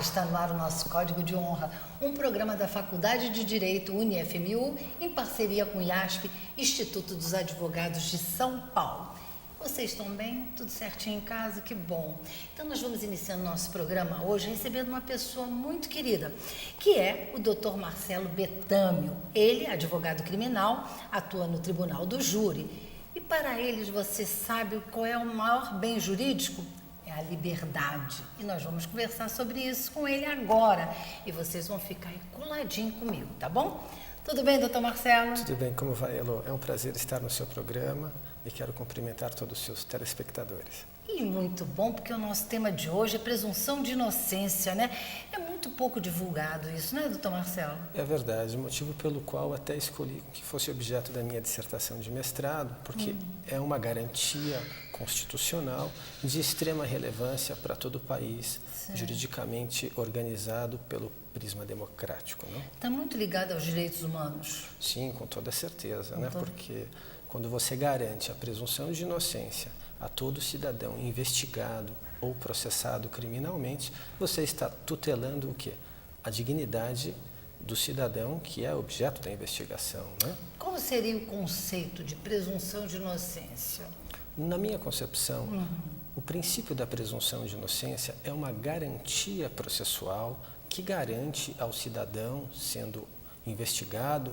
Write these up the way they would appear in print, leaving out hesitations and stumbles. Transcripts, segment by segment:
está no ar o nosso Código de Honra, um programa da Faculdade de Direito UniFMU, em parceria com o IASP, Instituto dos Advogados de São Paulo. Vocês estão bem? Tudo certinho em casa? Que bom! Então nós vamos iniciando nosso programa hoje recebendo uma pessoa muito querida, que é o Dr. Marcelo Betâmio. Ele, advogado criminal, atua no Tribunal do Júri. E para eles, você sabe qual é o maior bem jurídico? É a liberdade. E nós vamos conversar sobre isso com ele agora. E vocês vão ficar aí coladinho comigo, tá bom? Tudo bem, doutor Marcelo? Tudo bem, como vai, Elô? É um prazer estar no seu programa e quero cumprimentar todos os seus telespectadores. E muito bom, porque o nosso tema de hoje é presunção de inocência, né? É muito pouco divulgado isso, né, doutor Marcelo? É verdade, motivo pelo qual até escolhi que fosse objeto da minha dissertação de mestrado, porque é uma garantia constitucional de extrema relevância para todo o país, juridicamente organizado pelo prisma democrático, não? Está muito ligado aos direitos humanos. Sim, com toda certeza, né? Porque quando você garante a presunção de inocência a todo cidadão investigado ou processado criminalmente, você está tutelando o quê? A dignidade do cidadão que é objeto da investigação, né? Qual seria o conceito de presunção de inocência? Na minha concepção, o princípio da presunção de inocência é uma garantia processual que garante ao cidadão, sendo investigado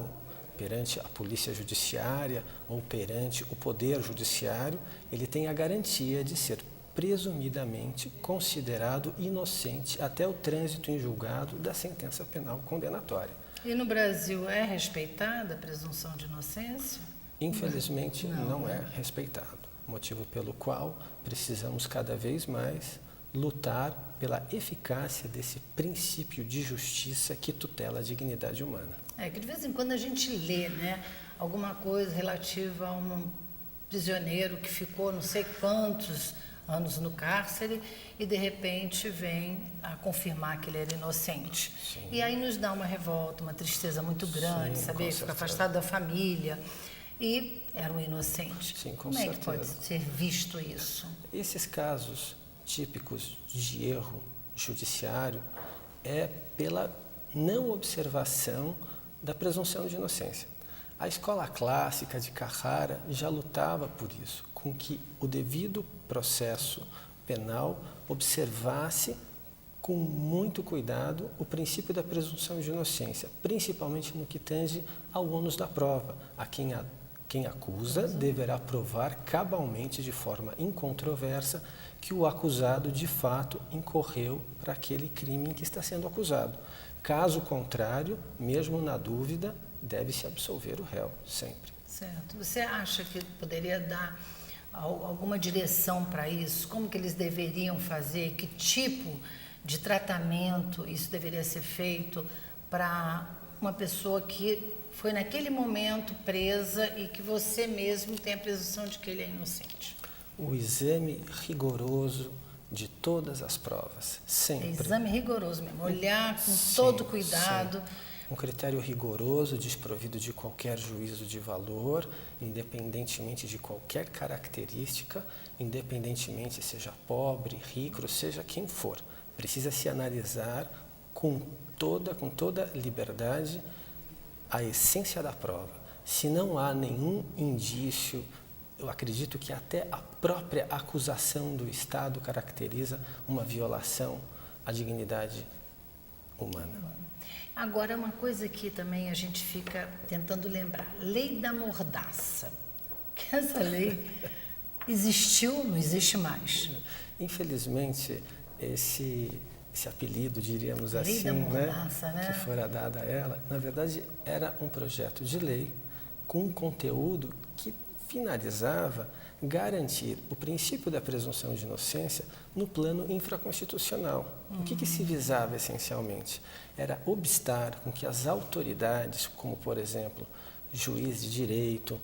perante a polícia judiciária ou perante o poder judiciário, ele tem a garantia de ser presumidamente considerado inocente até o trânsito em julgado da sentença penal condenatória. E no Brasil é respeitada a presunção de inocência? Infelizmente, não é respeitado, motivo pelo qual precisamos cada vez mais lutar pela eficácia desse princípio de justiça que tutela a dignidade humana. É que de vez em quando a gente lê, né, alguma coisa relativa a um prisioneiro que ficou não sei quantos anos no cárcere e de repente vem a confirmar que ele era inocente. Sim. E aí nos dá uma revolta, uma tristeza muito grande, Sim, saber que fica afastado da família e era um inocente. Sim, com Como é que certeza. pode ser visto isso? Esses casos típicos de erro judiciário é pela não observação da presunção de inocência. A escola clássica de Carrara já lutava por isso, com que o devido processo penal observasse com muito cuidado o princípio da presunção de inocência, principalmente no que tange ao ônus da prova. Quem acusa deverá provar cabalmente, de forma incontroversa, que o acusado de fato incorreu para aquele crime em que está sendo acusado. Caso contrário, mesmo na dúvida, deve-se absolver o réu, sempre. Certo. Você acha que poderia dar alguma direção para isso? Como que eles deveriam fazer? Que tipo de tratamento isso deveria ser feito para uma pessoa que foi naquele momento presa e que você mesmo tem a presunção de que ele é inocente? O exame rigoroso de todas as provas, sempre. É exame rigoroso mesmo, olhar com todo cuidado. Sim. Um critério rigoroso, desprovido de qualquer juízo de valor, independentemente de qualquer característica, independentemente seja pobre, rico, seja quem for. Precisa se analisar com toda liberdade a essência da prova. Se não há nenhum indício, eu acredito que até a própria acusação do Estado caracteriza uma violação à dignidade humana. Agora, uma coisa que também a gente fica tentando lembrar, lei da mordaça. Que essa lei existiu, não existe mais. Infelizmente, esse apelido, diríamos Lei assim, da mordaça, né? que fora dada a ela, na verdade era um projeto de lei com um conteúdo que finalizava garantir o princípio da presunção de inocência no plano infraconstitucional. O que se visava essencialmente? Era obstar com que as autoridades, como por exemplo, juiz de direito,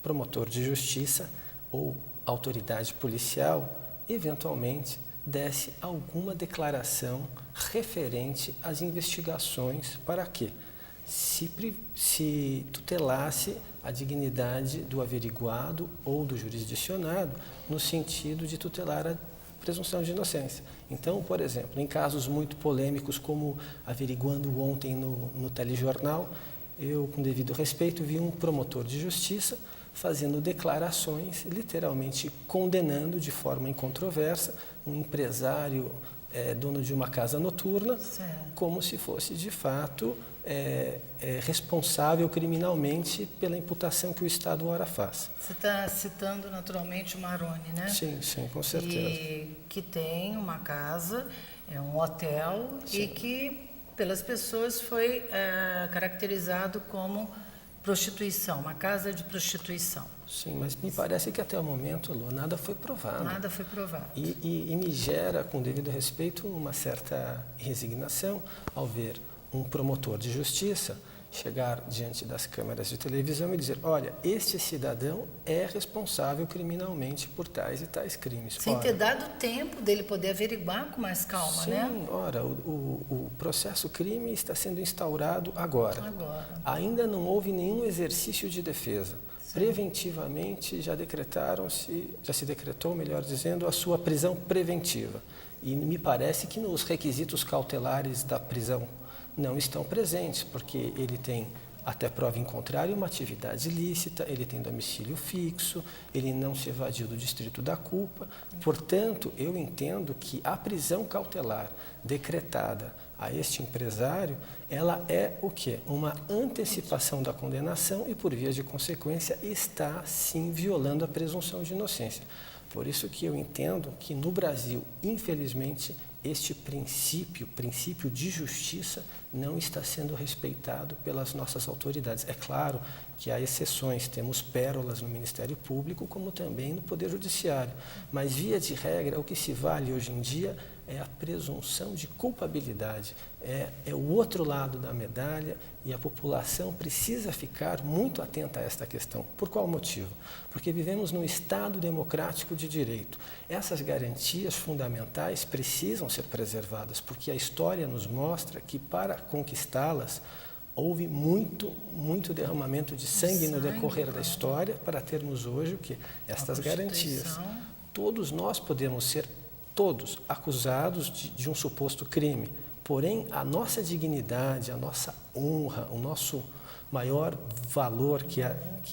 promotor de justiça ou autoridade policial, eventualmente desse alguma declaração referente às investigações para quê? Se tutelasse a dignidade do averiguado ou do jurisdicionado, no sentido de tutelar a presunção de inocência. Então, por exemplo, em casos muito polêmicos, como averiguando ontem no telejornal, eu, com devido respeito, vi um promotor de justiça fazendo declarações, literalmente condenando de forma incontroversa um empresário dono de uma casa noturna, como se fosse, de fato, responsável criminalmente pela imputação que o Estado ora faz. Você está citando naturalmente o Maroni, né? Sim, com certeza. E que tem uma casa, um hotel, Sim. e que pelas pessoas foi caracterizado como prostituição, uma casa de prostituição. Sim, mas me parece que até o momento, Lu, nada foi provado. Nada foi provado. E me gera, com devido respeito, uma certa resignação ao ver um promotor de justiça chegar diante das câmeras de televisão e dizer: olha, este cidadão é responsável criminalmente por tais e tais crimes. Sem ter dado tempo dele poder averiguar com mais calma, sim, né? Sim, ora, o processo crime está sendo instaurado agora. Ainda não houve nenhum exercício de defesa. Sim. Preventivamente já se decretou, melhor dizendo, a sua prisão preventiva. E me parece que nos requisitos cautelares da prisão não estão presentes, porque ele tem, até prova em contrário, uma atividade ilícita, ele tem domicílio fixo, ele não se evadiu do distrito da culpa. Portanto, eu entendo que a prisão cautelar decretada a este empresário, ela é o quê? Uma antecipação da condenação e, por via de consequência, está, sim, violando a presunção de inocência. Por isso que eu entendo que, no Brasil, infelizmente, este princípio de justiça, não está sendo respeitado pelas nossas autoridades. É claro que há exceções, temos pérolas no Ministério Público, como também no Poder Judiciário. Mas, via de regra, o que se vale hoje em dia é a presunção de culpabilidade. É o outro lado da medalha, e a população precisa ficar muito atenta a esta questão. Por qual motivo? Porque vivemos num Estado democrático de direito. Essas garantias fundamentais precisam ser preservadas, porque a história nos mostra que, para conquistá-las, houve muito derramamento de sangue no decorrer da história para termos hoje o quê? Estas garantias. Todos nós podemos ser acusados de um suposto crime, porém a nossa dignidade, a nossa honra, o nosso maior valor, que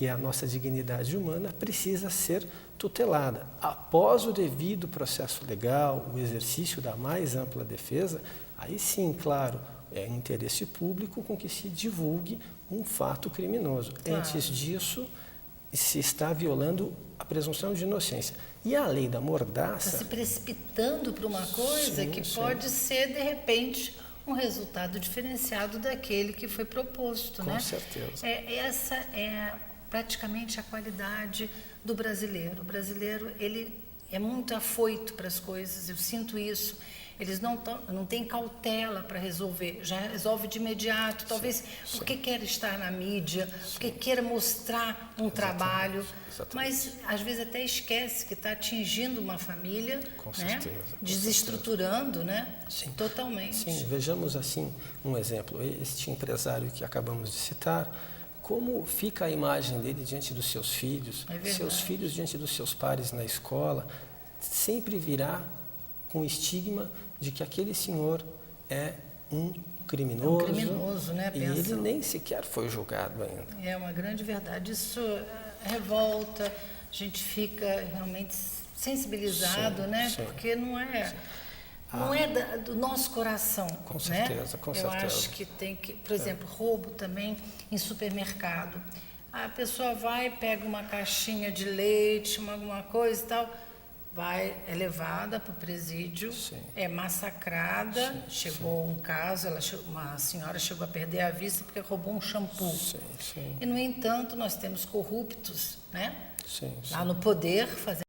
é a nossa dignidade humana, precisa ser tutelada. Após o devido processo legal, o exercício da mais ampla defesa, aí sim, claro, é interesse público com que se divulgue um fato criminoso. Claro. Antes disso, se está violando a presunção de inocência. E a lei da mordaça... Está se precipitando para uma coisa que pode ser, de repente, um resultado diferenciado daquele que foi proposto, né? Com certeza. Essa é praticamente a qualidade do brasileiro. O brasileiro, ele é muito afoito para as coisas, eu sinto isso. Eles não têm cautela para resolver, já resolve de imediato, talvez porque quer estar na mídia, porque queira mostrar um trabalho, mas às vezes até esquece que está atingindo uma família, né? Desestruturando, né? Totalmente. Sim, vejamos assim um exemplo, este empresário que acabamos de citar, como fica a imagem dele diante dos seus filhos, seus filhos diante dos seus pares na escola, sempre virá com estigma de que aquele senhor é um criminoso, né? E ele nem sequer foi julgado ainda. É uma grande verdade. Isso revolta, a gente fica realmente sensibilizado, né? Porque não é do nosso coração. Com certeza, né? com certeza. Eu acho que tem que, por exemplo, roubo também em supermercado. A pessoa vai, pega uma caixinha de leite, alguma coisa e tal, é levada para o presídio, é massacrada. Chegou um caso, uma senhora chegou a perder a vista porque roubou um shampoo. E, no entanto, nós temos corruptos, né? Lá no poder, fazendo